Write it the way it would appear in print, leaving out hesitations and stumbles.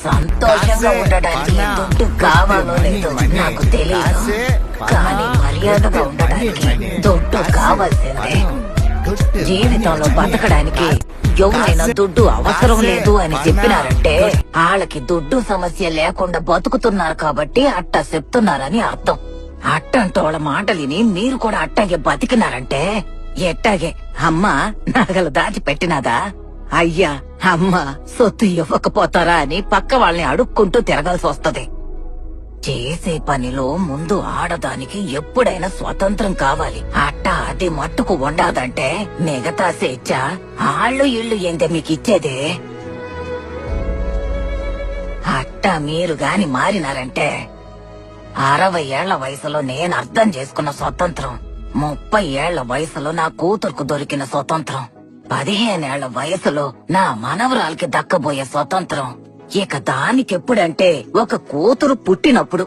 సంతోషంగా ఉండడానికి దుడ్డు కావాలో లేదో నాకు తెలియదు, కానీ మర్యాదగా ఉండడానికి దుడ్డు కావాల్సిందే. జీవితంలో బతకడానికి ఎవరైనా దుడ్డు అవసరం లేదు అని చెప్పినారంటే వాళ్ళకి దుడ్డు సమస్య లేకుండా బతుకుతున్నారు కాబట్టి అట్టా చెప్తున్నారని అర్థం. అట్టంటోళ్ళ మాటలిని మీరు కూడా అట్టాగే బతికినారంటే ఎట్టాగే అమ్మ నగలు దాచి పెట్టినాదా, అయ్యా అమ్మ సొత్తు ఇవ్వకపోతారా అని పక్క వాళ్ళని అడుక్కుంటూ తిరగాల్సి వస్తది. చేసే పనిలో ముందు ఆడదానికి ఎప్పుడైనా స్వతంత్రం కావాలి. అట్ట అది మట్టుకు ఉండదంటే మిగతా స్వేచ్ఛ ఆళ్ళు ఇళ్ళు ఏంటే మీకు ఇచ్చేదే. అట్ట మీరు గాని మారినారంటే 60 ఏళ్ల వయసులో నేను అర్థం చేసుకున్న స్వతంత్రం, 30 ఏళ్ల వయసులో నా కూతురుకు దొరికిన స్వతంత్రం, 15 ఏళ్ల వయసులో నా మనవరాలకి దక్కబోయే స్వతంత్రం, ఇక దానికెప్పుడంటే ఒక కూతురు పుట్టినప్పుడు